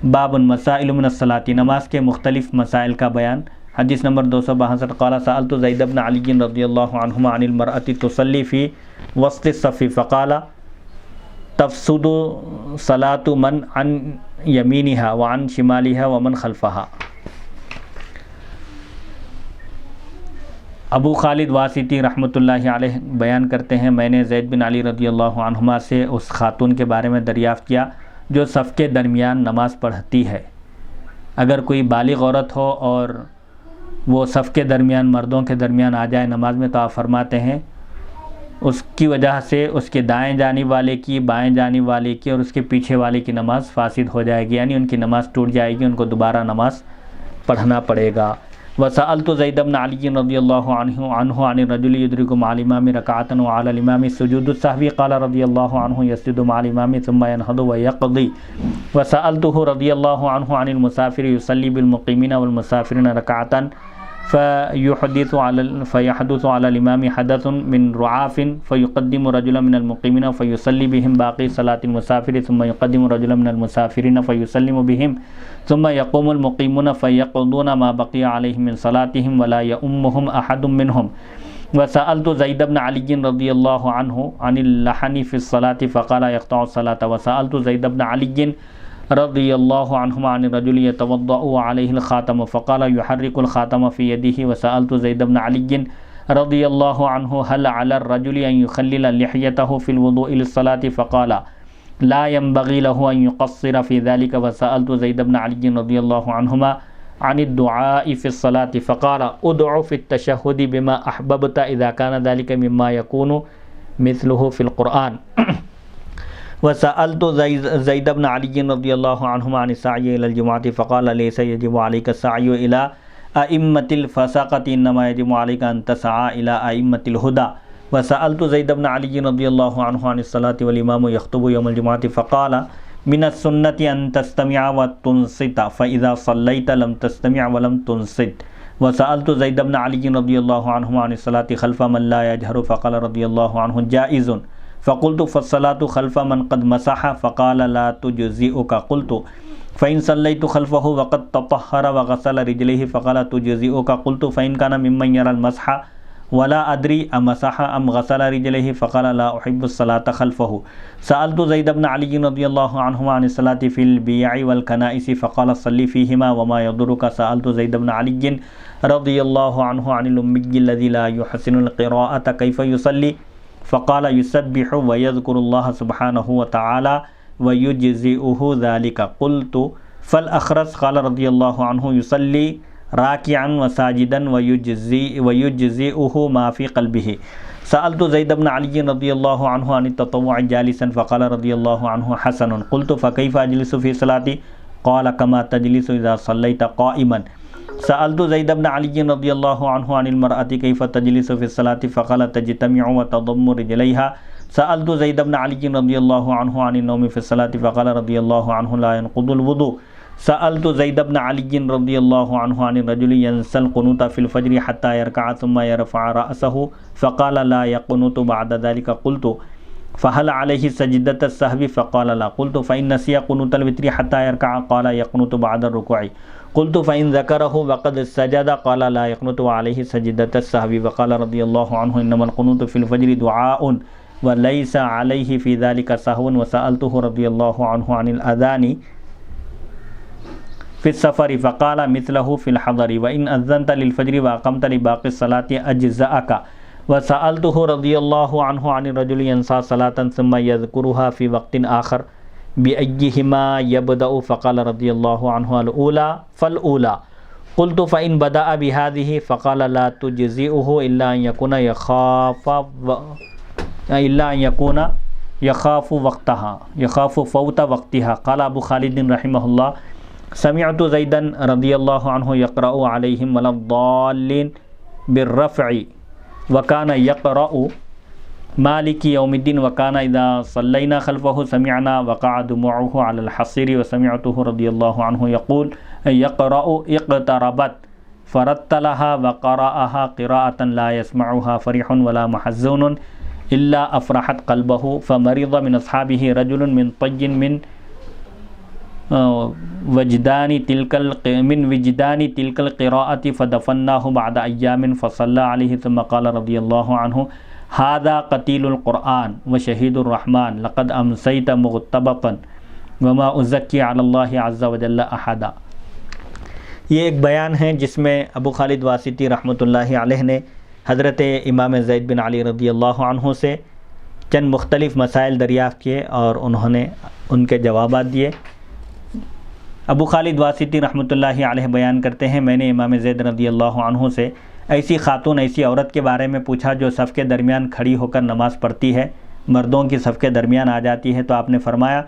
باب مسائل من الصلاۃ، نماز کے مختلف مسائل کا بیان۔ حدیث نمبر 262 قال سألت زید بن علی رضی اللہ عنہما عن المرأة تصلی فی وسط الصف فقال تفسد صلاة من عن یمینها وعن شمالها ومن خلفها۔ ابو خالد واسطی رحمۃ اللہ علیہ بیان کرتے ہیں، میں نے زید بن علی رضی اللہ عنہما سے اس خاتون کے بارے میں دریافت کیا جو صف کے درمیان نماز پڑھتی ہے۔ اگر کوئی بالغ عورت ہو اور وہ صف کے درمیان مردوں کے درمیان آ جائے نماز میں، تو آپ فرماتے ہیں اس کی وجہ سے اس کے دائیں جانب والے کی، بائیں جانب والے کی اور اس کے پیچھے والے کی نماز فاسد ہو جائے گی، یعنی ان کی نماز ٹوٹ جائے گی، ان کو دوبارہ نماز پڑھنا پڑے گا۔ وسألت زید بن علی رضی اللہ عنہ عن الرجل يدرك مع الامام ركعة وعلى الامام سجود السهو قال رضی اللہ عنہ يسجد مع الامام ثم ينهض ويقضي۔ وسألته رضی اللہ عنہ عن المسافر يصلي بالمقيمين والمسافرين ركعة فيحدث على الامام حدث من رعاف فيقدم رجلا من المقيمين فيصلي بهم باقي صلاة المسافر ثم يقدم رجلا من المسافرين فيسلم بهم ثم يقوم المقيمون فيقضون ما بقي عليهم من صلاتهم ولا يؤمهم أحد منهم۔ وسألت زيد بن علي رضي الله عنه عن اللحن في الصلاة فقال يقطع الصلاة۔ وسألت زيد بن علي رضي الله عنهما عن الرجل يتوضأ وعليه الخاتم فقال يحرك الخاتم في يده۔ وسألت زيد بن علي رضي الله عنه هل على الرجل أن يخلل لحيته في الوضوء للصلاة فقال لا ينبغي له أن يقصر في ذلك۔ وسألت زيد بن علي رضي الله عنهما عن الدعاء في الصلاة فقال ادع في التشهد بما أحببت إذا كان ذلك مما يكون مثله في القرآن۔ وسألت زيد بن علي رضي الله عنهما عن السعي إلى الجمعة فقال ليس يجب عليك السعي إلى أئمة الفسقة إنما يجب عليك أن تسعى إلى أئمة الهدى۔ وسألت زيد بن علي رضي الله عنه عن الصلاة والإمام يخطب يوم الجمعة فقال من السنة أن تستمع وتنصت فإذا صليت لم تستمع ولم تنصت۔ وسألت زيد بن علي رضي الله عنهما عن الصلاة خلف من لا يجهر فقال رضي الله عنه جائز۔ فقلت فالصلاة خلف من قد مسح فقال لا تجزئك۔ قلت فإن صليت خلفه وقد تطهر وغسل رجليه فقال تجزئك۔ قلت فإن كان ممن يرى المسح ولا أدري أمسح أم غسل رجليه فقال لا أحب الصلاة خلفه۔ سألت زيد بن علي رضي الله عنهما عن الصلاة في البيع والكنائس فقال صلي فيهما وما يضرك۔ سألت زيد بن علي رضي الله عنه عن الأمي الذي لا يحسن القراءة كيف يصلي فقال يسبح ويذكر الله سبحانه وتعالى ويجزئه ذلك۔ قلت فالأخرس قال رضي الله عنه يصلي راكعا وساجدا ويجزئه ما في قلبه۔ سألت زيد بن علي رضي الله عنه عن التطوع جالسا فقال رضي الله عنه حسن۔ قلت فكيف أجلس في صلاتي قال كما تجلس إذا صليت قائما۔ سألت زيد بن علي رضي الله عنه عن المرأة كيف تجلس في الصلاة فقال تجتمع وتضم رجليها۔ سألت زيد بن علي رضي الله عنه عن النوم في الصلاة فقال رضي الله عنه لا ينقض الوضوء۔ سألت زيد بن علي رضي الله عنه عن الرجل ينسى القنوت في الفجر حتى يركع ثم يرفع رأسه فقال لا يقنط بعد ذلك۔ قلت فهل عليه سجدة السهو فقال لا۔ قلت فإن نسي قنوت الوتر حتى يركع قال يقنط بعد الركوع۔ قلت فإن ذكره وقد سجد قال لا يقنط وعليه سجدة السهو۔ وقال رضي الله عنه إنما القنوت في الفجر دعاء وليس عليه في ذلك سهو۔ وسألته رضي الله عنه عن الأذان في السفر فقال مثله في الحضر وإن أذنت للفجر وأقمت لباقي الصلاة أجزأك۔ وسألته رضي الله عنه عن الرجل ينسى صلاة ثم يذكرها في وقت آخر بأيهما يبدأ فقال رضي الله عنه الأولى فالأولى۔ قلت فإن بدأ بهذه فقال لا تجزئه إلا أن يخاف فوت وقتها۔ قال أبو خالد رحمه الله سمعت زيدا رضي الله عنه يقرأ عليهم ولا الضالين بالرفع وكان يقرأ مالك يوم الدين وكان إذا صلينا خلفه سمعنا وقع دموعه على الحصير۔ وسمعته رضي الله عنه يقول يقرأ اقتربت فرتلها وقرأها قراءة لا يسمعها فرح ولا محزون إلا أفرحت قلبه۔ فمرض من أصحابه رجل من طي من وجدان تلك القراءة فدفناه بعد أيام فصلى عليه ثم قال رضي الله عنه هذا قتيل القرآن وشهيد الرحمن لقد أمسيت مغتبطا وما أزكي على الله عز وجل أحدا۔ یہ ایک بیان ہے جس میں ابو خالد واسطی رحمۃ اللہ علیہ نے حضرت امام زید بن علی رضی اللہ عنہ سے چند مختلف مسائل دریافت کیے اور انہوں نے ان کے جوابات دیے۔ ابو خالد واسطی رحمۃ اللہ علیہ بیان کرتے ہیں، میں نے امام زید رضی اللہ عنہ سے ایسی خاتون، ایسی عورت کے بارے میں پوچھا جو صف کے درمیان کھڑی ہو کر نماز پڑھتی ہے، مردوں کی صف کے درمیان آ جاتی ہے، تو آپ نے فرمایا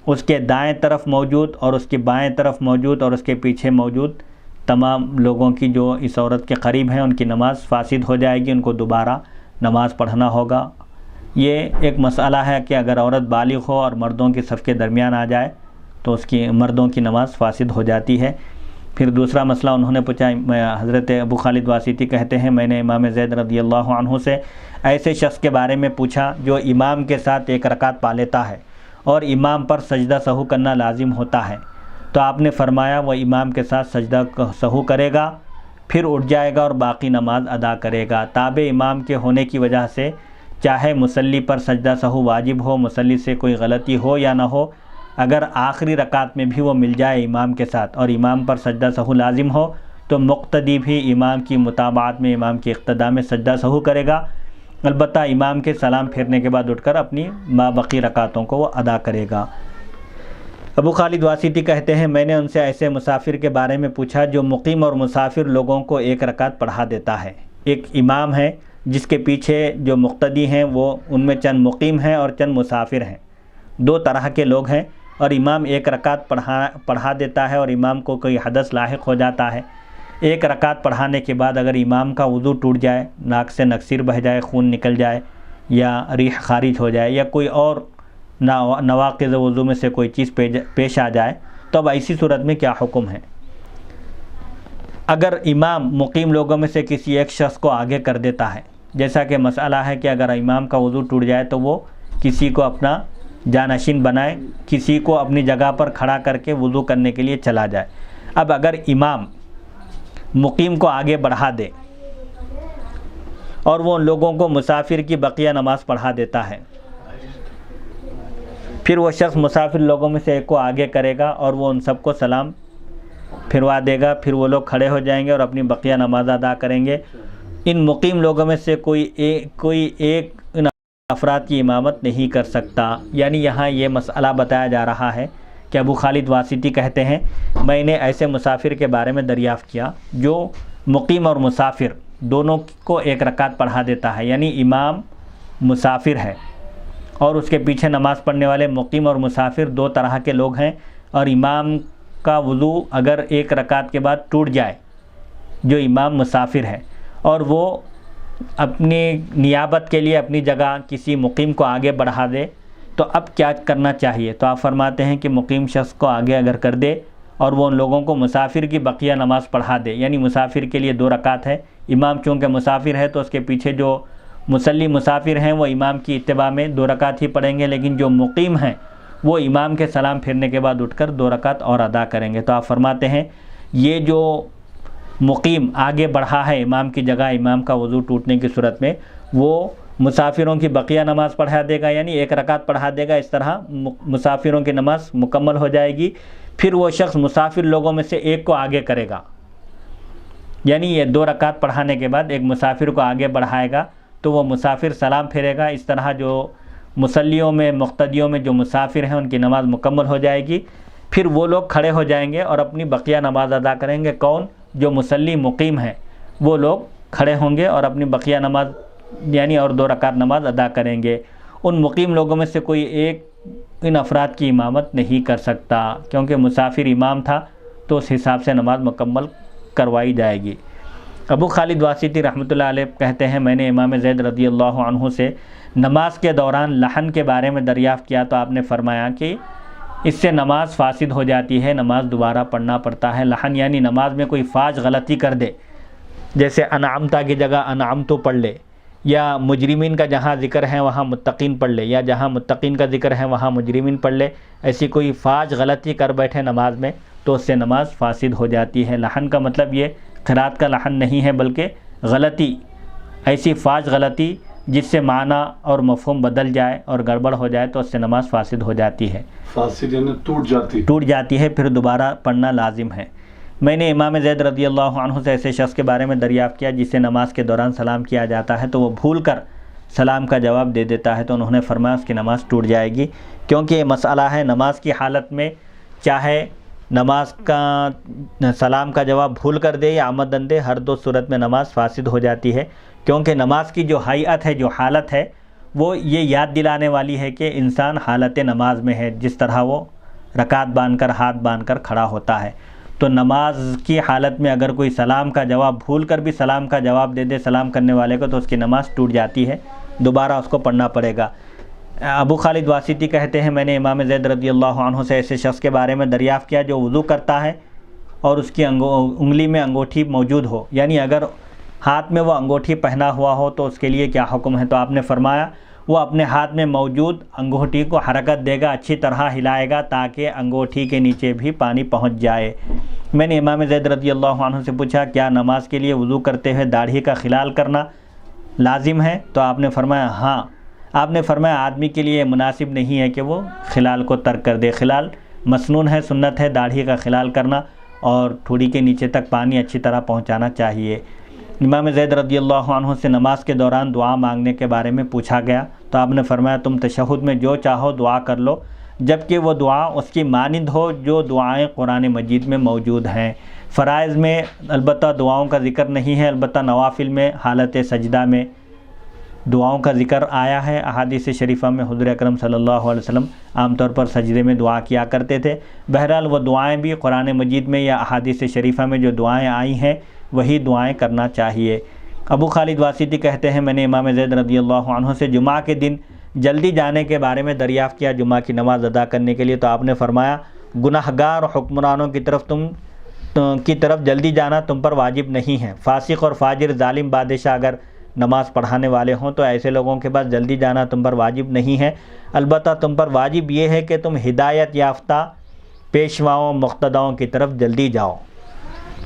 اس کے دائیں طرف موجود اور اس کے بائیں طرف موجود اور اس کے پیچھے موجود تمام لوگوں کی جو اس عورت کے قریب ہیں ان کی نماز فاسد ہو جائے گی، ان کو دوبارہ نماز پڑھنا ہوگا۔ یہ ایک مسئلہ ہے کہ اگر عورت بالغ ہو اور مردوں کی صف کے درمیان آ جائے تو اس کی مردوں کی نماز فاسد ہو جاتی ہے۔ پھر دوسرا مسئلہ انہوں نے پوچھا، حضرت ابو خالد واسطی کہتے ہیں میں نے امام زید رضی اللہ عنہ سے ایسے شخص کے بارے میں پوچھا جو امام کے ساتھ ایک رکعت پا لیتا ہے اور امام پر سجدہ سہو کرنا لازم ہوتا ہے، تو آپ نے فرمایا وہ امام کے ساتھ سجدہ سہو کرے گا، پھر اٹھ جائے گا اور باقی نماز ادا کرے گا۔ تابع امام کے ہونے کی وجہ سے چاہے مصلی پر سجدہ سہو واجب ہو، مصلی سے کوئی غلطی ہو یا نہ ہو، اگر آخری رکعت میں بھی وہ مل جائے امام کے ساتھ اور امام پر سجدہ سہو لازم ہو تو مقتدی بھی امام کی متابعت میں، امام کی اقتداء میں سجدہ سہو کرے گا، البتہ امام کے سلام پھیرنے کے بعد اٹھ کر اپنی مابقی رکعتوں کو وہ ادا کرے گا۔ ابو خالد واسطی کہتے ہیں میں نے ان سے ایسے مسافر کے بارے میں پوچھا جو مقیم اور مسافر لوگوں کو ایک رکعت پڑھا دیتا ہے۔ ایک امام ہے جس کے پیچھے جو مقتدی ہیں وہ ان میں چند مقیم ہیں اور چند مسافر ہیں، دو طرح کے لوگ ہیں، اور امام ایک رکعت پڑھا دیتا ہے اور امام کو کوئی حدث لاحق ہو جاتا ہے۔ ایک رکعت پڑھانے کے بعد اگر امام کا وضو ٹوٹ جائے، ناک سے نکسیر بہہ جائے، خون نکل جائے یا ریح خارج ہو جائے یا کوئی اور نواقض وضو میں سے کوئی چیز پیش آ جائے، تو اب ایسی صورت میں کیا حکم ہے؟ اگر امام مقیم لوگوں میں سے کسی ایک شخص کو آگے کر دیتا ہے، جیسا کہ مسئلہ ہے کہ اگر امام کا وضو ٹوٹ جائے تو وہ کسی کو اپنا جانشین بنائے، کسی کو اپنی جگہ پر کھڑا کر کے وضو کرنے کے لیے چلا جائے۔ اب اگر امام مقیم کو آگے بڑھا دے اور وہ لوگوں کو مسافر کی بقیہ نماز پڑھا دیتا ہے، پھر وہ شخص مسافر لوگوں میں سے ایک کو آگے کرے گا اور وہ ان سب کو سلام پھروا دے گا، پھر وہ لوگ کھڑے ہو جائیں گے اور اپنی بقیہ نماز ادا کریں گے۔ ان مقیم لوگوں میں سے کوئی ایک ان افراد کی امامت نہیں کر سکتا۔ یعنی یہاں یہ مسئلہ بتایا جا رہا ہے کہ ابو خالد واسطی کہتے ہیں میں نے ایسے مسافر کے بارے میں دریافت کیا جو مقیم اور مسافر دونوں کو ایک رکعت پڑھا دیتا ہے، یعنی امام مسافر ہے اور اس کے پیچھے نماز پڑھنے والے مقیم اور مسافر دو طرح کے لوگ ہیں، اور امام کا وضو اگر ایک رکعت کے بعد ٹوٹ جائے جو امام مسافر ہے اور وہ اپنی نیابت کے لیے اپنی جگہ کسی مقیم کو آگے بڑھا دے تو اب کیا کرنا چاہیے؟ تو آپ فرماتے ہیں کہ مقیم شخص کو آگے اگر کر دے اور وہ ان لوگوں کو مسافر کی بقیہ نماز پڑھا دے، یعنی مسافر کے لیے 2 رکعت ہے، امام چونکہ مسافر ہے تو اس کے پیچھے جو مصلی مسافر ہیں وہ امام کی اتباع میں 2 رکعت ہی پڑھیں گے، لیکن جو مقیم ہیں وہ امام کے سلام پھرنے کے بعد اٹھ کر 2 رکعت اور ادا کریں گے۔ تو آپ فرماتے ہیں یہ جو مقیم آگے بڑھا ہے امام کی جگہ، امام کا وضو ٹوٹنے کی صورت میں، وہ مسافروں کی بقیہ نماز پڑھا دے گا، یعنی 1 رکعت پڑھا دے گا، اس طرح مسافروں کی نماز مکمل ہو جائے گی۔ پھر وہ شخص مسافر لوگوں میں سے ایک کو آگے کرے گا، یعنی یہ 2 رکعت پڑھانے کے بعد ایک مسافر کو آگے بڑھائے گا تو وہ مسافر سلام پھیرے گا، اس طرح جو مصلیوں میں مقتدیوں میں جو مسافر ہیں ان کی نماز مکمل ہو جائے گی۔ پھر وہ لوگ کھڑے ہو جائیں گے اور اپنی بقیہ نماز ادا کریں گے۔ کون؟ جو مصلی مقیم ہیں وہ لوگ کھڑے ہوں گے اور اپنی بقیہ نماز یعنی اور 2 رکعت نماز ادا کریں گے۔ ان مقیم لوگوں میں سے کوئی ایک ان افراد کی امامت نہیں کر سکتا، کیونکہ مسافر امام تھا تو اس حساب سے نماز مکمل کروائی جائے گی۔ ابو خالد واسطی رحمۃ اللہ علیہ کہتے ہیں میں نے امام زید رضی اللہ عنہ سے نماز کے دوران لحن کے بارے میں دریافت کیا تو آپ نے فرمایا کہ اس سے نماز فاسد ہو جاتی ہے، نماز دوبارہ پڑھنا پڑتا ہے۔ لحن یعنی نماز میں کوئی فاش غلطی کر دے، جیسے انعمتا کی جگہ انعمتو پڑھ لے، یا مجرمین کا جہاں ذکر ہے وہاں متقین پڑھ لے، یا جہاں متقین کا ذکر ہے وہاں مجرمین پڑھ لے، ایسی کوئی فاش غلطی کر بیٹھے نماز میں تو اس سے نماز فاسد ہو جاتی ہے۔ لحن کا مطلب یہ قرات کا لحن نہیں ہے، بلکہ غلطی، ایسی فاش غلطی جس سے معنی اور مفہوم بدل جائے اور گڑبڑ ہو جائے تو اس سے نماز فاسد ہو جاتی ہے، فاسد یعنی ٹوٹ جاتی ہے، پھر دوبارہ پڑھنا لازم ہے۔ میں نے امام زید رضی اللہ عنہ سے ایسے شخص کے بارے میں دریافت کیا جس سے نماز کے دوران سلام کیا جاتا ہے تو وہ بھول کر سلام کا جواب دے دیتا ہے، تو انہوں نے فرمایا اس کی نماز ٹوٹ جائے گی، کیونکہ یہ مسئلہ ہے نماز کی حالت میں چاہے نماز کا سلام کا جواب بھول کر دے یا عمدن دے، ہر دو صورت میں نماز فاسد ہو جاتی ہے، کیونکہ نماز کی جو حیت ہے، جو حالت ہے، وہ یہ یاد دلانے والی ہے کہ انسان حالت نماز میں ہے، جس طرح وہ رکعت باندھ کر ہاتھ باندھ کر کھڑا ہوتا ہے۔ تو نماز کی حالت میں اگر کوئی سلام کا جواب بھول کر بھی سلام کا جواب دے دے سلام کرنے والے کو تو اس کی نماز ٹوٹ جاتی ہے، دوبارہ اس کو پڑھنا پڑے گا۔ ابو خالد واسطی کہتے ہیں میں نے امام زید رضی اللہ عنہ سے ایسے شخص کے بارے میں دریافت کیا جو وضو کرتا ہے اور اس کی انگلی میں انگوٹھی موجود ہو، یعنی اگر ہاتھ میں وہ انگوٹھی پہنا ہوا ہو تو اس کے لیے کیا حکم ہے؟ تو آپ نے فرمایا وہ اپنے ہاتھ میں موجود انگوٹھی کو حرکت دے گا، اچھی طرح ہلائے گا تاکہ انگوٹھی کے نیچے بھی پانی پہنچ جائے۔ میں نے امام زید رضی اللہ عنہ سے پوچھا کیا نماز کے لیے وضو کرتے ہوئے داڑھی کا خلال کرنا لازم ہے؟ تو آپ نے فرمایا ہاں۔ آپ نے فرمایا آدمی کے لیے مناسب نہیں ہے کہ وہ خلال کو ترک کر دے، خلال مسنون ہے، سنت ہے داڑھی کا خلال کرنا، اور ٹھوڑی کے نیچے تک پانی اچھی طرح پہنچانا چاہیے۔ امام زید رضی اللہ عنہ سے نماز کے دوران دعا مانگنے کے بارے میں پوچھا گیا تو آپ نے فرمایا تم تشہد میں جو چاہو دعا کر لو، جبکہ وہ دعا اس کی مانند ہو جو دعائیں قرآن مجید میں موجود ہیں۔ فرائض میں البتہ دعاؤں کا ذکر نہیں ہے، البتہ نوافل میں حالت سجدہ میں دعاؤں کا ذکر آیا ہے۔ احادیث شریفہ میں حضور اکرم صلی اللہ علیہ وسلم عام طور پر سجدے میں دعا کیا کرتے تھے۔ بہرحال وہ دعائیں بھی قرآن مجید میں یا احادیث شریفہ میں جو دعائیں آئی ہیں وہی دعائیں کرنا چاہیے۔ ابو خالد واسطی کہتے ہیں میں نے امام زید رضی اللہ عنہ سے جمعہ کے دن جلدی جانے کے بارے میں دریافت کیا جمعہ کی نماز ادا کرنے کے لیے، تو آپ نے فرمایا گناہگار حکمرانوں کی طرف جلدی جانا تم پر واجب نہیں ہے۔ فاسق اور فاجر ظالم بادشاہ اگر نماز پڑھانے والے ہوں تو ایسے لوگوں کے پاس جلدی جانا تم پر واجب نہیں ہے، البتہ تم پر واجب یہ ہے کہ تم ہدایت یافتہ پیشواؤں مقتداؤں کی طرف جلدی جاؤ۔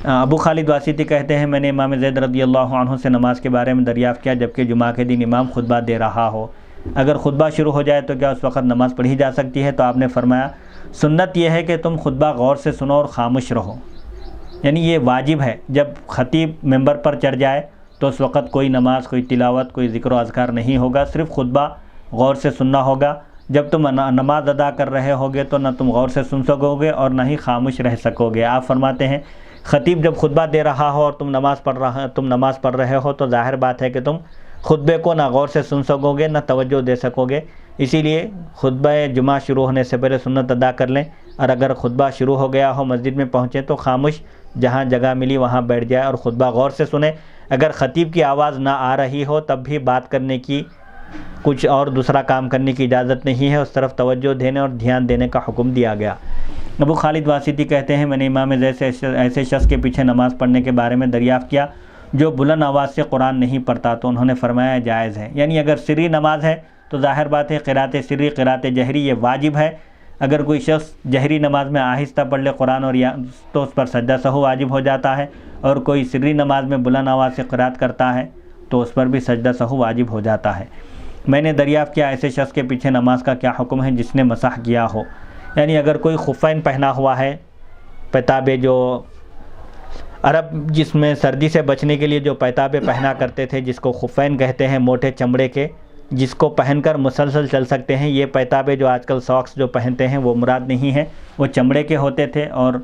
ابو خالد واسطی کہتے ہیں میں نے امام زید رضی اللہ عنہ سے نماز کے بارے میں دریافت کیا جبکہ جمعہ کے دن امام خطبہ دے رہا ہو، اگر خطبہ شروع ہو جائے تو کیا اس وقت نماز پڑھی جا سکتی ہے؟ تو آپ نے فرمایا سنت یہ ہے کہ تم خطبہ غور سے سنو اور خاموش رہو، یعنی یہ واجب ہے۔ جب خطیب ممبر پر چڑھ جائے تو اس وقت کوئی نماز، کوئی تلاوت، کوئی ذکر و اذکار نہیں ہوگا، صرف خطبہ غور سے سننا ہوگا۔ جب تم نماز ادا کر رہے ہوگے تو نہ تم غور سے سن سکو گے اور نہ ہی خاموش رہ سکو گے۔ آپ فرماتے ہیں خطیب جب خطبہ دے رہا ہو اور تم نماز پڑھ رہے ہو تو ظاہر بات ہے کہ تم خطبے کو نہ غور سے سن سکو گے نہ توجہ دے سکو گے، اسی لیے خطبہ جمعہ شروع ہونے سے پہلے سنت ادا کر لیں، اور اگر خطبہ شروع ہو گیا ہو مسجد میں پہنچے تو خاموش جہاں جگہ ملی وہاں بیٹھ جائے اور خطبہ غور سے سنیں۔ اگر خطیب کی آواز نہ آ رہی ہو تب بھی بات کرنے کی، کچھ اور دوسرا کام کرنے کی اجازت نہیں ہے، اس طرف توجہ دینے اور دھیان دینے کا حکم دیا گیا۔ ابو خالد واسطی کہتے ہیں میں نے امام زید سے ایسے شخص کے پیچھے نماز پڑھنے کے بارے میں دریافت کیا جو بلند آواز سے قرآن نہیں پڑھتا، تو انہوں نے فرمایا جائز ہے، یعنی اگر سری نماز ہے تو ظاہر بات ہے قرات سری قرات جہری یہ واجب ہے۔ اگر کوئی شخص جہری نماز میں آہستہ پڑھ لے قرآن اور تو اس پر سجدہ سہو واجب ہو جاتا ہے، اور کوئی سری نماز میں بلند آواز سے قرات کرتا ہے تو اس پر بھی سجدہ سہو واجب ہو جاتا ہے۔ میں نے دریافت کیا ایسے شخص کے پیچھے نماز کا کیا حکم ہے جس نے مسح کیا ہو، یعنی اگر کوئی خفین پہنا ہوا ہے، پیتابے جو عرب جس میں سردی سے بچنے کے لیے جو پیتابے پہنا کرتے تھے جس کو خفین کہتے ہیں، موٹے چمڑے کے، جس کو پہن کر مسلسل چل سکتے ہیں، یہ پیتابے جو آج کل ساکس جو پہنتے ہیں وہ مراد نہیں ہیں، وہ چمڑے کے ہوتے تھے اور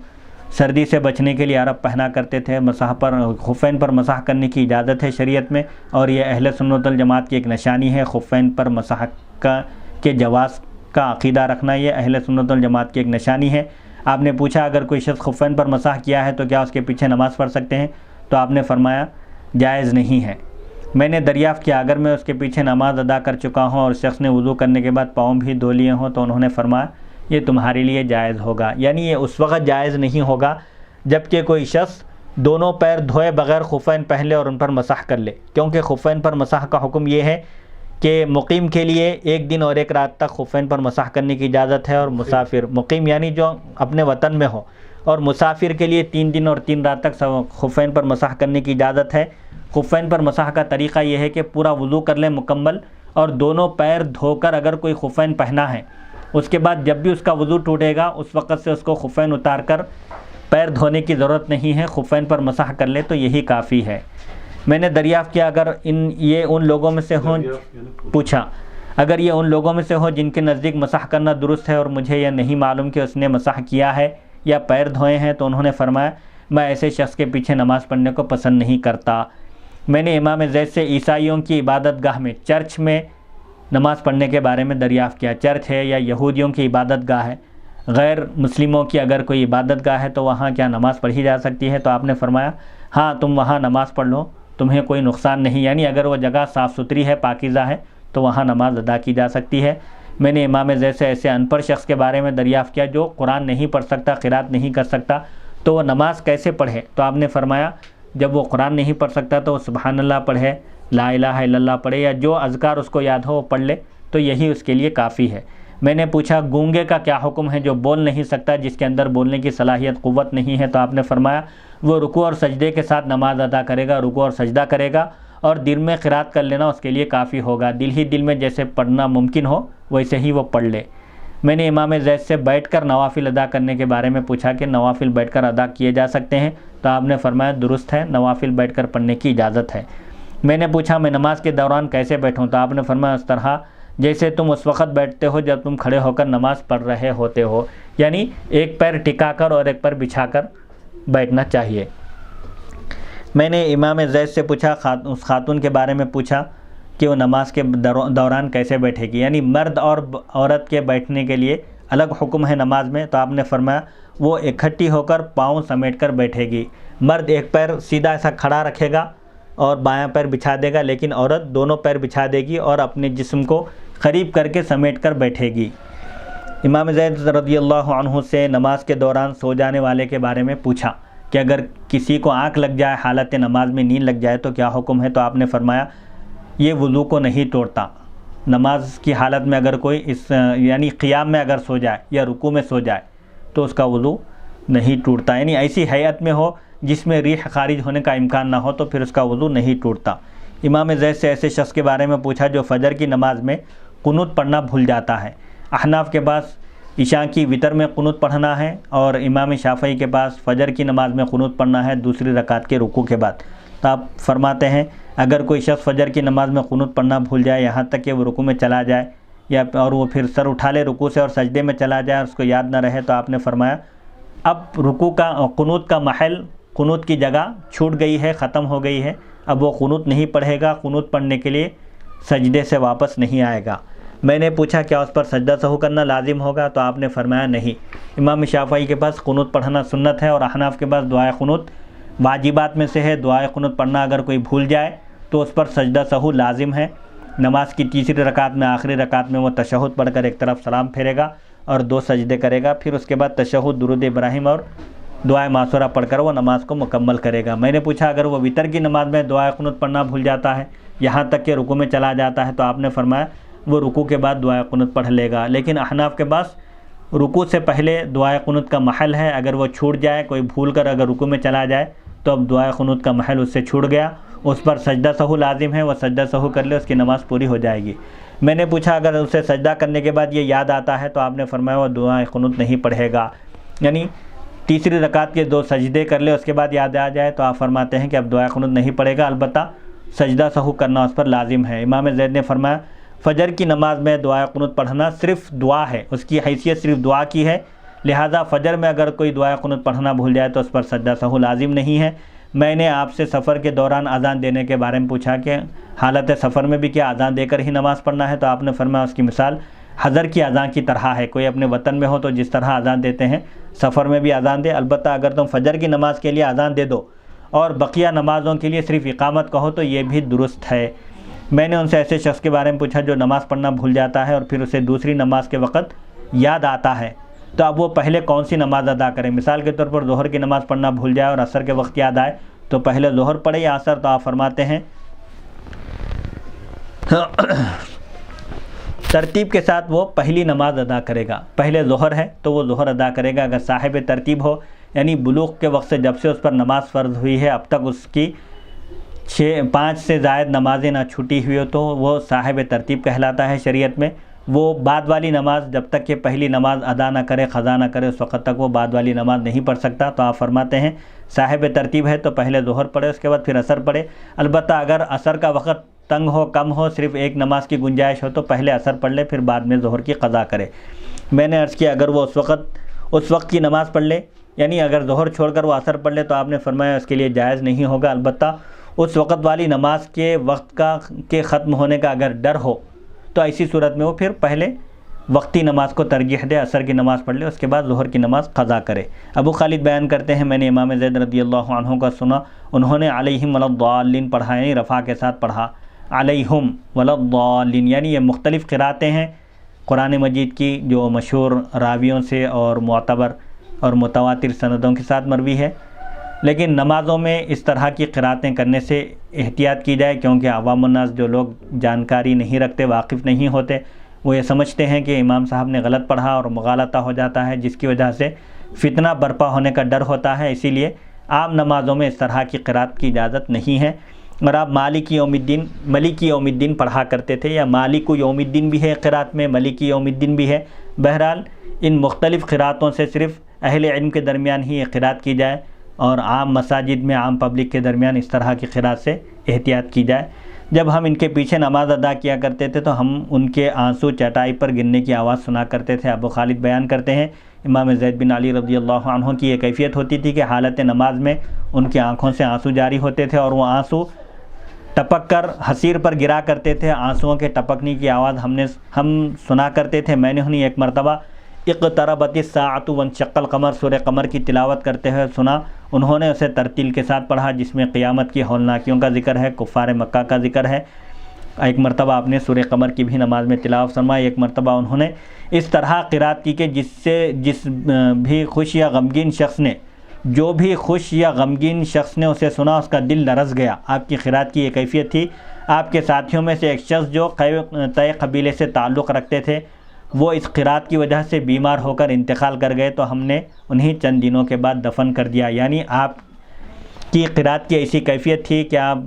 سردی سے بچنے کے لیے عرب پہنا کرتے تھے۔ مسح پر خفین پر مسح کرنے کی اجازت ہے شریعت میں، اور یہ اہل سنت الجماعت کی ایک نشانی ہے، خفین پر مسح کے جواز کا عقیدہ رکھنا، یہ اہل سنت الجماعت کی ایک نشانی ہے۔ آپ نے پوچھا اگر کوئی شخص خفین پر مسح کیا ہے تو کیا اس کے پیچھے نماز پڑھ سکتے ہیں؟ تو آپ نے فرمایا جائز نہیں ہے۔ میں نے دریافت کیا اگر میں اس کے پیچھے نماز ادا کر چکا ہوں اور شخص نے وضو کرنے کے بعد پاؤں بھی دھو لیے ہوں تو انہوں نے فرمایا یہ تمہارے لیے جائز ہوگا، یعنی یہ اس وقت جائز نہیں ہوگا جبکہ کوئی شخص دونوں پیر دھوئے بغیر خفین پہن لے اور ان پر مسح کر لے، کیونکہ خفین پر مسح کا حکم یہ ہے کہ مقیم کے لیے ایک دن اور ایک رات تک خفین پر مسح کرنے کی اجازت ہے، اور مسافر مقیم یعنی جو اپنے وطن میں ہو اور مسافر کے لیے 3 دن اور 3 رات تک خفین پر مسح کرنے کی اجازت ہے۔ خفین پر مسح کا طریقہ یہ ہے کہ پورا وضو کر لیں مکمل، اور دونوں پیر دھو کر اگر کوئی خفین پہنا ہے، اس کے بعد جب بھی اس کا وضو ٹوٹے گا اس وقت سے اس کو خفین اتار کر پیر دھونے کی ضرورت نہیں ہے، خفین پر مسح کر لے تو یہی کافی ہے۔ میں نے دریافت کیا اگر یہ ان لوگوں میں سے ہوں، پوچھا اگر یہ ان لوگوں میں سے ہو جن کے نزدیک مسح کرنا درست ہے اور مجھے یہ نہیں معلوم کہ اس نے مسح کیا ہے یا پیر دھوئے ہیں، تو انہوں نے فرمایا میں ایسے شخص کے پیچھے نماز پڑھنے کو پسند نہیں کرتا۔ میں نے امام زید سے عیسائیوں کی عبادت گاہ میں، چرچ میں نماز پڑھنے کے بارے میں دریافت کیا۔ چرچ ہے یا یہودیوں کی عبادت گاہ ہے، غیر مسلموں کی اگر کوئی عبادت گاہ ہے تو وہاں کیا نماز پڑھی جا سکتی ہے؟ تو آپ نے فرمایا ہاں تم وہاں نماز پڑھ لو، تمہیں کوئی نقصان نہیں، یعنی اگر وہ جگہ صاف ستھری ہے، پاکیزہ ہے تو وہاں نماز ادا کی جا سکتی ہے۔ میں نے امام زید سے ایسے ان پڑھ شخص کے بارے میں دریافت کیا جو قرآن نہیں پڑھ سکتا، قرات نہیں کر سکتا، تو وہ نماز کیسے پڑھے؟ تو آپ نے فرمایا جب وہ قرآن نہیں پڑھ سکتا تو وہ سبحان اللہ پڑھے، لا الہ الا اللہ پڑھے، یا جو اذکار اس کو یاد ہو وہ پڑھ لے تو یہی اس کے لیے کافی ہے۔ میں نے پوچھا گونگے کا کیا حکم ہے جو بول نہیں سکتا، جس کے اندر بولنے کی صلاحیت قوت نہیں ہے؟ تو آپ نے فرمایا وہ رکوع اور سجدے کے ساتھ نماز ادا کرے گا، رکوع اور سجدہ کرے گا، اور دل میں قرات کر لینا اس کے لیے کافی ہوگا، دل ہی دل میں جیسے پڑھنا ممکن ہو ویسے ہی وہ پڑھ لے۔ میں نے امام زید سے بیٹھ کر نوافل ادا کرنے کے بارے میں پوچھا کہ نوافل بیٹھ کر ادا کیے جا سکتے ہیں؟ تو آپ نے فرمایا درست ہے، نوافل بیٹھ کر پڑھنے کی اجازت ہے۔ میں نے پوچھا میں نماز کے دوران کیسے بیٹھوں؟ تو آپ نے فرمایا اس طرح جیسے تم اس وقت بیٹھتے ہو جب تم کھڑے ہو کر نماز پڑھ رہے ہوتے ہو، یعنی ایک پیر ٹکا کر اور ایک پیر بچھا کر بیٹھنا چاہیے۔ میں نے امام زید سے پوچھا اس خاتون کے بارے میں پوچھا کہ وہ نماز کے دوران کیسے بیٹھے گی، یعنی مرد اور عورت کے بیٹھنے کے لیے الگ حکم ہے نماز میں؟ تو آپ نے فرمایا وہ اکٹھی ہو کر پاؤں سمیٹ کر بیٹھے گی، مرد ایک پیر سیدھا ایسا کھڑا رکھے گا اور بایاں پیر بچھا دے گا، لیکن عورت دونوں پیر بچھا دے گی اور اپنے جسم کو قریب کر کے سمیٹ کر بیٹھے گی۔ امام زید رضی اللہ عنہ سے نماز کے دوران سو جانے والے کے بارے میں پوچھا کہ اگر کسی کو آنکھ لگ جائے، حالت نماز میں نیند لگ جائے تو کیا حکم ہے؟ تو آپ نے فرمایا یہ وضو کو نہیں توڑتا، نماز کی حالت میں اگر کوئی یعنی قیام میں اگر سو جائے یا رکوع میں سو جائے تو اس کا وضو نہیں ٹوٹتا، یعنی ایسی حیت میں ہو جس میں ریح خارج ہونے کا امکان نہ ہو تو پھر اس کا وضو نہیں ٹوٹتا۔ امام زید سے ایسے شخص کے بارے میں پوچھا جو فجر کی نماز میں قنوت پڑھنا بھول جاتا ہے۔ احناف کے پاس عشاء کی وتر میں قنوت پڑھنا ہے اور امام شافعی کے پاس فجر کی نماز میں قنوت پڑھنا ہے دوسری رکعت کے رکوع کے بعد۔ تو آپ فرماتے ہیں اگر کوئی شخص فجر کی نماز میں قنوت پڑھنا بھول جائے یہاں تک کہ وہ رکوع میں چلا جائے اور وہ پھر سر اٹھا لے رکوع سے اور سجدے میں چلا جائے اور اس کو یاد نہ رہے، تو آپ نے فرمایا اب رکوع کا قنوت کا محل، قنوت کی جگہ چھوٹ گئی ہے، ختم ہو گئی ہے، اب وہ قنوت نہیں پڑھے گا، قنوت پڑھنے کے لیے سجدے سے واپس نہیں آئے گا۔ میں نے پوچھا کیا اس پر سجدہ سہو کرنا لازم ہوگا؟ تو آپ نے فرمایا نہیں، امام شافعی کے پاس قنوت پڑھنا سنت ہے اور احناف کے پاس دعائے قنوت واجبات میں سے ہے۔ دعائے قنوت پڑھنا اگر کوئی بھول جائے تو اس پر سجدہ سہو لازم ہے۔ نماز کی تیسری رکعت میں، آخری رکعت میں وہ تشہد پڑھ کر ایک طرف سلام پھیرے گا اور 2 سجدے کرے گا، پھر اس کے بعد تشہد، درود ابراہیم اور دعائے معصورہ پڑھ کر وہ نماز کو مکمل کرے گا۔ میں نے پوچھا اگر وہ وتر کی نماز میں دعائے قنوت پڑھنا بھول جاتا ہے یہاں تک کہ رکوع میں چلا جاتا ہے، تو آپ نے فرمایا وہ رکوع کے بعد دعائے قنوت پڑھ لے گا، لیکن احناف کے پاس رکوع سے پہلے دعائے قنوت کا محل ہے، اگر وہ چھوٹ جائے، کوئی بھول کر اگر رکوع میں چلا جائے تو اب دعائے قنوت کا محل اس سے چھوٹ گیا، اس پر سجدہ سہو لازم ہے، وہ سجدہ سہو کر لے، اس کی نماز پوری ہو جائے گی۔ میں نے پوچھا اگر اسے سجدہ کرنے کے بعد یہ یاد آتا ہے تو آپ نے فرمایا وہ دعائے قنوت نہیں پڑھے گا، یعنی تیسری رکعت کے 2 سجدے کر لے، اس کے بعد یاد آ جائے تو آپ فرماتے ہیں کہ اب دعائے قنوت نہیں پڑھے گا، البتہ سجدہ سہو کرنا اس پر لازم ہے۔ امام زید نے فرمایا فجر کی نماز میں دعائے قنوت پڑھنا صرف دعا ہے، اس کی حیثیت صرف دعا کی ہے، لہٰذا فجر میں اگر کوئی دعائے قنوت پڑھنا بھول جائے تو اس پر سجدہ سہو لازم نہیں ہے۔ میں نے آپ سے سفر کے دوران اذان دینے کے بارے میں پوچھا کہ حالت سفر میں بھی کیا اذان دے کر ہی نماز پڑھنا ہے؟ تو آپ نے فرمایا اس کی مثال حضر کی اذان کی طرح ہے، کوئی اپنے وطن میں ہو تو جس طرح اذان دیتے ہیں سفر میں بھی اذان دے، البتہ اگر تم فجر کی نماز کے لیے اذان دے دو اور بقیہ نمازوں کے لیے صرف اقامت کہو تو یہ بھی درست ہے۔ میں نے ان سے ایسے شخص کے بارے میں پوچھا جو نماز پڑھنا بھول جاتا ہے اور پھر اسے دوسری نماز کے وقت یاد آتا ہے، تو اب وہ پہلے کون سی نماز ادا کرے؟ مثال کے طور پر ظہر کی نماز پڑھنا بھول جائے اور عصر کے وقت یاد آئے تو پہلے ظہر پڑھے یا عصر؟ تو آپ فرماتے ہیں ترتیب کے ساتھ وہ پہلی نماز ادا کرے گا، پہلے ظہر ہے تو وہ ظہر ادا کرے گا، اگر صاحب ترتیب ہو یعنی بلوغ کے وقت سے جب سے اس پر نماز فرض ہوئی ہے اب تک اس کی 5 سے زائد نمازیں نہ چھوٹی ہوئی ہو تو وہ صاحب ترتیب کہلاتا ہے شریعت میں. وہ بعد والی نماز جب تک کہ پہلی نماز ادا نہ کرے قضا نہ کرے اس وقت تک وہ بعد والی نماز نہیں پڑھ سکتا. تو آپ فرماتے ہیں صاحب ترتیب ہے تو پہلے ظہر پڑھے اس کے بعد پھر عصر پڑھے. البتہ اگر عصر کا وقت تنگ ہو کم ہو صرف ایک نماز کی گنجائش ہو تو پہلے عصر پڑھ لے پھر بعد میں ظہر کی قضا کرے. میں نے عرض کیا اگر وہ اس وقت کی نماز پڑھ لے یعنی اگر ظہر چھوڑ کر وہ عصر پڑھ لے تو آپ نے فرمایا اس کے لیے جائز نہیں ہوگا. البتہ اس وقت والی نماز کے وقت کے ختم ہونے کا اگر ڈر ہو تو ایسی صورت میں وہ پھر پہلے وقتی نماز کو ترجیح دے, عصر کی نماز پڑھ لے اس کے بعد ظہر کی نماز قضا کرے. ابو خالد بیان کرتے ہیں میں نے امام زید رضی اللہ عنہ کا سنا, انہوں نے علیہم ولضالین پڑھا یعنی رفع کے ساتھ پڑھا, علیہم ولضالین یعنی یہ مختلف قراتیں ہیں قرآن مجید کی جو مشہور راویوں سے اور معتبر اور متواتر سندوں کے ساتھ مروی ہے. لیکن نمازوں میں اس طرح کی قراتیں کرنے سے احتیاط کی جائے کیونکہ عوام الناس جو لوگ جانکاری نہیں رکھتے واقف نہیں ہوتے وہ یہ سمجھتے ہیں کہ امام صاحب نے غلط پڑھا اور مغالطہ ہو جاتا ہے جس کی وجہ سے فتنہ برپا ہونے کا ڈر ہوتا ہے. اسی لیے عام نمازوں میں اس طرح کی قرات کی اجازت نہیں ہے. اور آپ مالک یوم الدین پڑھا کرتے تھے یا مالک یوم الدین بھی ہے قرات میں, ملک یوم الدین بھی ہے. بہرحال ان مختلف قراتوں سے صرف اہل علم کے درمیان ہی یہ قرات کی جائے اور عام مساجد میں عام پبلک کے درمیان اس طرح کی قرات سے احتیاط کی جائے. جب ہم ان کے پیچھے نماز ادا کیا کرتے تھے تو ہم ان کے آنسو چٹائی پر گرنے کی آواز سنا کرتے تھے. ابو خالد بیان کرتے ہیں امام زید بن علی رضی اللہ عنہ کی یہ کیفیت ہوتی تھی کہ حالت نماز میں ان کی آنکھوں سے آنسو جاری ہوتے تھے اور وہ آنسو ٹپک کر حصیر پر گرا کرتے تھے. آنسوؤں کے ٹپکنے کی آواز ہم سنا کرتے تھے. میں نے انہیں ایک مرتبہ اقتربت الساعۃ وانشق القمر سورہ قمر کی تلاوت کرتے ہوئے سنا. انہوں نے اسے ترتیل کے ساتھ پڑھا جس میں قیامت کی ہولناکیوں کا ذکر ہے, کفار مکہ کا ذکر ہے. ایک مرتبہ آپ نے سورہ قمر کی بھی نماز میں تلاوت فرمائی. ایک مرتبہ انہوں نے اس طرح قرات کی کہ جس بھی خوش یا غمگین شخص نے اسے سنا اس کا دل لرز گیا. آپ کی قرات کی یہ کیفیت تھی. آپ کے ساتھیوں میں سے ایک شخص جو طے قبیلے سے تعلق رکھتے تھے وہ اس قرات کی وجہ سے بیمار ہو کر انتقال کر گئے تو ہم نے انہیں چند دنوں کے بعد دفن کر دیا. یعنی آپ کی قرات کی ایسی کیفیت تھی کہ آپ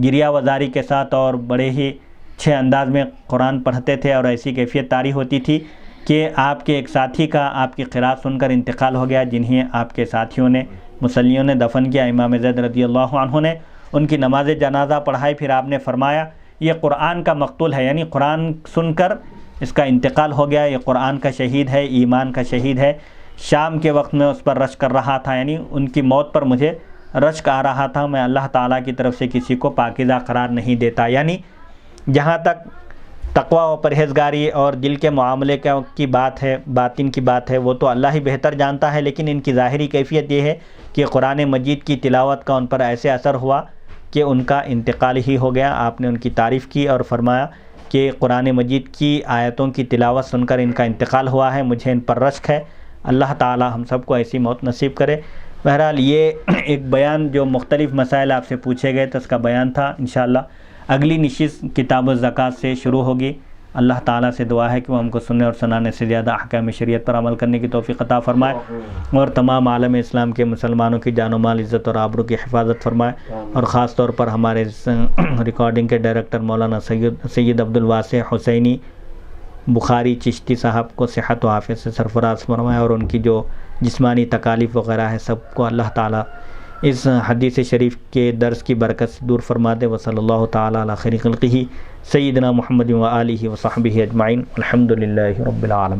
گریہ وزاری کے ساتھ اور بڑے ہی اچھے انداز میں قرآن پڑھتے تھے اور ایسی کیفیت طاری ہوتی تھی کہ آپ کے ایک ساتھی کا آپ کی قرات سن کر انتقال ہو گیا جنہیں آپ کے ساتھیوں نے مصلیوں نے دفن کیا. امام زید رضی اللہ عنہ نے ان کی نماز جنازہ پڑھائی. پھر آپ نے فرمایا یہ قرآن کا مقتول ہے یعنی قرآن سن کر اس کا انتقال ہو گیا, یہ قرآن کا شہید ہے, ایمان کا شہید ہے. شام کے وقت میں اس پر رشک کر رہا تھا یعنی ان کی موت پر مجھے رشک آ رہا تھا. میں اللہ تعالیٰ کی طرف سے کسی کو پاکیزہ قرار نہیں دیتا. یعنی جہاں تک تقویٰ و پرہیزگاری اور دل کے معاملے کی بات ہے, باطن کی بات ہے, وہ تو اللہ ہی بہتر جانتا ہے. لیکن ان کی ظاہری کیفیت یہ ہے کہ قرآن مجید کی تلاوت کا ان پر ایسے اثر ہوا کہ ان کا انتقال ہی ہو گیا. آپ نے ان کی تعریف کی اور فرمایا کہ قرآن مجید کی آیتوں کی تلاوت سن کر ان کا انتقال ہوا ہے, مجھے ان پر رشک ہے. اللہ تعالی ہم سب کو ایسی موت نصیب کرے. بہرحال یہ ایک بیان جو مختلف مسائل آپ سے پوچھے گئے تو اس کا بیان تھا. انشاءاللہ اگلی نشست کتاب الزکوٰۃ سے شروع ہوگی. اللہ تعالیٰ سے دعا ہے کہ وہ ہم کو سننے اور سنانے سے زیادہ احکام شریعت پر عمل کرنے کی توفیق عطا فرمائے اور تمام عالم اسلام کے مسلمانوں کی جان و مال, عزت اور آبرو کی حفاظت فرمائے. اور خاص طور پر ہمارے ریکارڈنگ کے ڈائریکٹر مولانا سید عبدالواسع حسینی بخاری چشتی صاحب کو صحت و عافیت سے سرفراز فرمائے اور ان کی جو جسمانی تکالیف وغیرہ ہے سب کو اللہ تعالیٰ اس حدیث شریف کے درس کی برکت سے دور فرما دے. وصلی اللہ تعالیٰ علی خیر خلقہ سیدنا محمد و آلہ و صحبہ اجمعین. الحمدللہ رب العالمین.